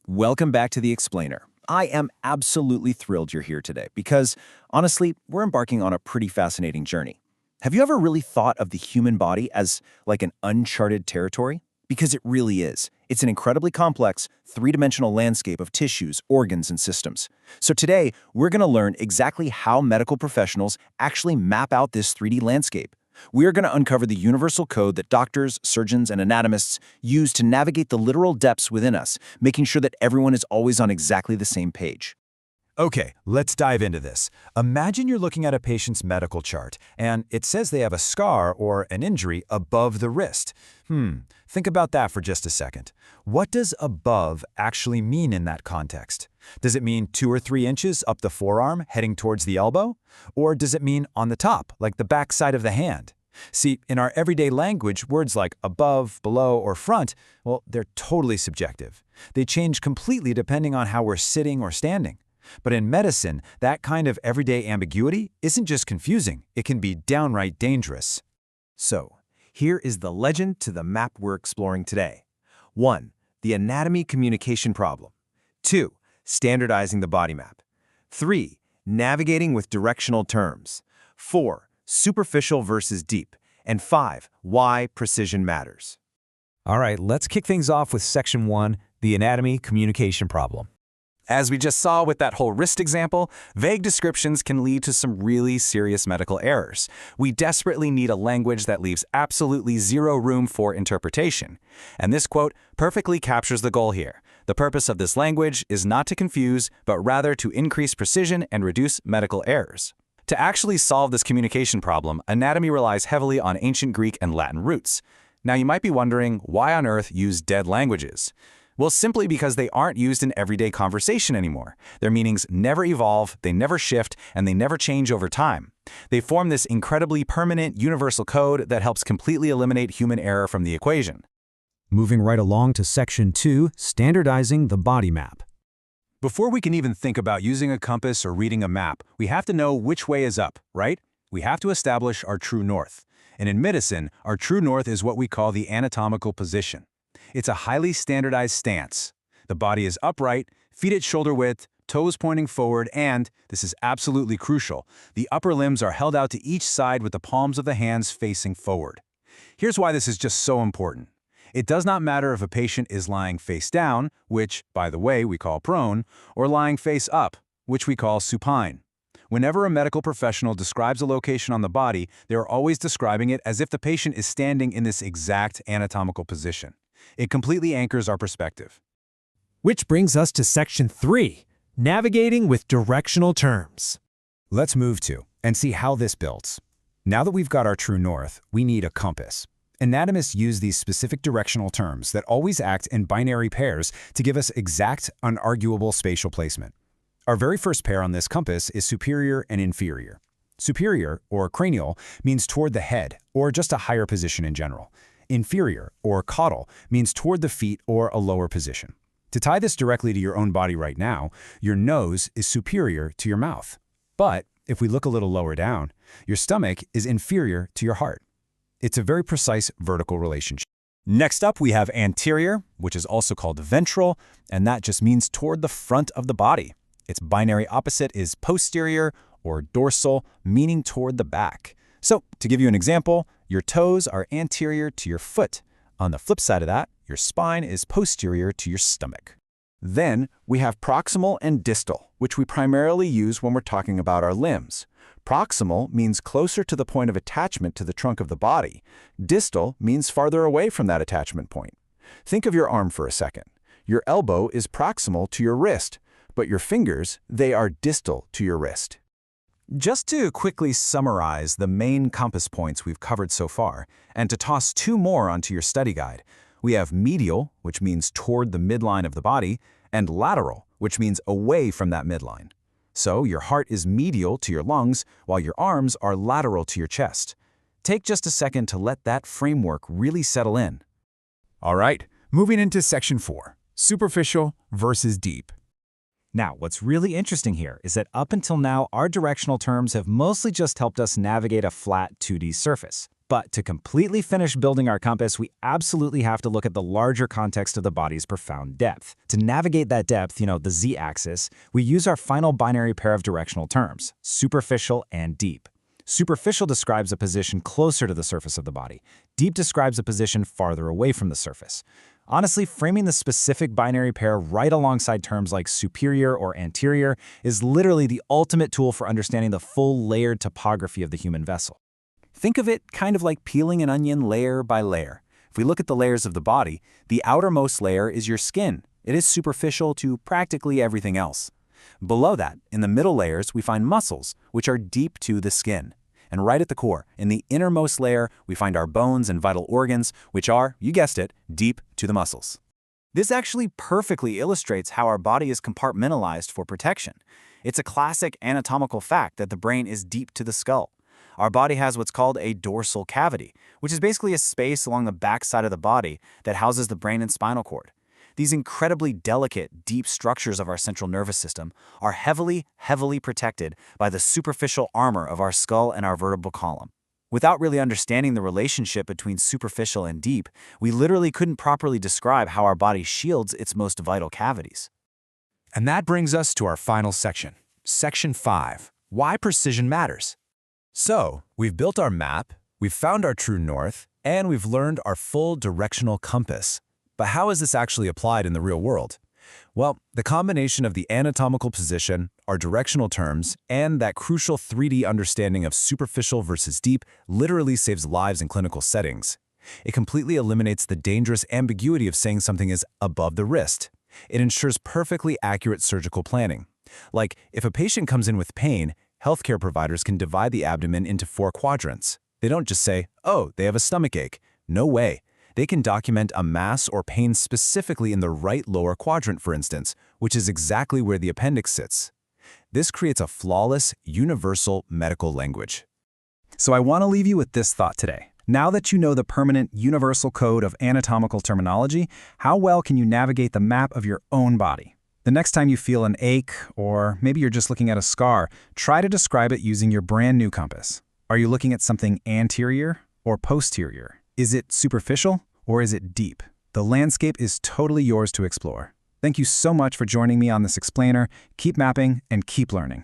Welcome back to The Explainer. I am absolutely thrilled you're here today because, honestly, we're embarking on a pretty fascinating journey. Have you ever really thought of the human body as like an uncharted territory? Because it really is. It's an incredibly complex, three-dimensional landscape of tissues, organs, and systems. So today, we're going to learn exactly how medical professionals actually map out this 3D landscape. We are going to uncover the universal code that doctors, surgeons, and anatomists use to navigate the literal depths within us, making sure that everyone is always on exactly the same page. Okay, let's dive into this. Imagine you're looking at a patient's medical chart, and it says they have a scar or an injury above the wrist. Think about that for just a second. What does above actually mean in that context? Does it mean 2 or 3 inches up the forearm heading towards the elbow? Or does it mean on the top, like the back side of the hand? See, in our everyday language, words like above, below, or front, well, they're totally subjective. They change completely depending on how we're sitting or standing. But in medicine, that kind of everyday ambiguity isn't just confusing, it can be downright dangerous. So, here is the legend to the map we're exploring today. 1. The anatomy communication problem. 2. Standardizing the body map. 3. Navigating with directional terms. 4. Superficial versus deep. And 5. Why precision matters. All right, let's kick things off with Section 1, the anatomy communication problem. As we just saw with that whole wrist example, vague descriptions can lead to some really serious medical errors. We desperately need a language that leaves absolutely zero room for interpretation. And this quote perfectly captures the goal here. The purpose of this language is not to confuse, but rather to increase precision and reduce medical errors. To actually solve this communication problem, anatomy relies heavily on ancient Greek and Latin roots. Now you might be wondering, why on earth use dead languages? Well, simply because they aren't used in everyday conversation anymore. Their meanings never evolve, they never shift, and they never change over time. They form this incredibly permanent, universal code that helps completely eliminate human error from the equation. Moving right along to Section 2, standardizing the body map. Before we can even think about using a compass or reading a map, we have to know which way is up, right? We have to establish our true north. And in medicine, our true north is what we call the anatomical position. It's a highly standardized stance. The body is upright, feet at shoulder width, toes pointing forward, and, this is absolutely crucial, the upper limbs are held out to each side with the palms of the hands facing forward. Here's why this is just so important. It does not matter if a patient is lying face down, which, by the way, we call prone, or lying face up, which we call supine. Whenever a medical professional describes a location on the body, they are always describing it as if the patient is standing in this exact anatomical position. It completely anchors our perspective. Which brings us to Section 3, navigating with directional terms. Let's move to and see how this builds. Now that we've got our true north, we need a compass. Anatomists use these specific directional terms that always act in binary pairs to give us exact, unarguable spatial placement. Our very first pair on this compass is superior and inferior. Superior, or cranial, means toward the head, or just a higher position in general. Inferior, or caudal, means toward the feet or a lower position. To tie this directly to your own body right now, your nose is superior to your mouth. But if we look a little lower down, your stomach is inferior to your heart. It's a very precise vertical relationship. Next up, we have anterior, which is also called ventral, and that just means toward the front of the body. Its binary opposite is posterior, or dorsal, meaning toward the back. So, to give you an example, your toes are anterior to your foot. On the flip side of that, your spine is posterior to your stomach. Then, we have proximal and distal, which we primarily use when we're talking about our limbs. Proximal means closer to the point of attachment to the trunk of the body. Distal means farther away from that attachment point. Think of your arm for a second. Your elbow is proximal to your wrist, but your fingers, they are distal to your wrist. Just to quickly summarize the main compass points we've covered so far, and to toss 2 more onto your study guide, we have medial, which means toward the midline of the body, and lateral, which means away from that midline. So your heart is medial to your lungs, while your arms are lateral to your chest. Take just a second to let that framework really settle in. All right, moving into Section 4, superficial versus deep. Now, what's really interesting here is that up until now, our directional terms have mostly just helped us navigate a flat 2D surface. But to completely finish building our compass, we absolutely have to look at the larger context of the body's profound depth. To navigate that depth, the z-axis, we use our final binary pair of directional terms, superficial and deep. Superficial describes a position closer to the surface of the body. Deep describes a position farther away from the surface. Honestly, framing the specific binary pair right alongside terms like superior or anterior is literally the ultimate tool for understanding the full layered topography of the human vessel. Think of it kind of like peeling an onion layer by layer. If we look at the layers of the body, the outermost layer is your skin. It is superficial to practically everything else. Below that, in the middle layers, we find muscles, which are deep to the skin. And right at the core, in the innermost layer, we find our bones and vital organs, which are, you guessed it, deep to the muscles. This actually perfectly illustrates how our body is compartmentalized for protection. It's a classic anatomical fact that the brain is deep to the skull. Our body has what's called a dorsal cavity, which is basically a space along the back side of the body that houses the brain and spinal cord. These incredibly delicate, deep structures of our central nervous system are heavily protected by the superficial armor of our skull and our vertebral column. Without really understanding the relationship between superficial and deep, we literally couldn't properly describe how our body shields its most vital cavities. And that brings us to our final section, Section 5, Why Precision Matters. So, we've built our map, we've found our true north, and we've learned our full directional compass. But how is this actually applied in the real world? Well, the combination of the anatomical position, our directional terms, and that crucial 3D understanding of superficial versus deep literally saves lives in clinical settings. It completely eliminates the dangerous ambiguity of saying something is above the wrist. It ensures perfectly accurate surgical planning. Like, if a patient comes in with pain, healthcare providers can divide the abdomen into 4 quadrants. They don't just say, oh, they have a stomachache. No way. They can document a mass or pain specifically in the right lower quadrant, for instance, which is exactly where the appendix sits. This creates a flawless, universal medical language. So I want to leave you with this thought today. Now that you know the permanent universal code of anatomical terminology, how well can you navigate the map of your own body? The next time you feel an ache, or maybe you're just looking at a scar, try to describe it using your brand new compass. Are you looking at something anterior or posterior? Is it superficial or is it deep? The landscape is totally yours to explore. Thank you so much for joining me on this explainer. Keep mapping and keep learning.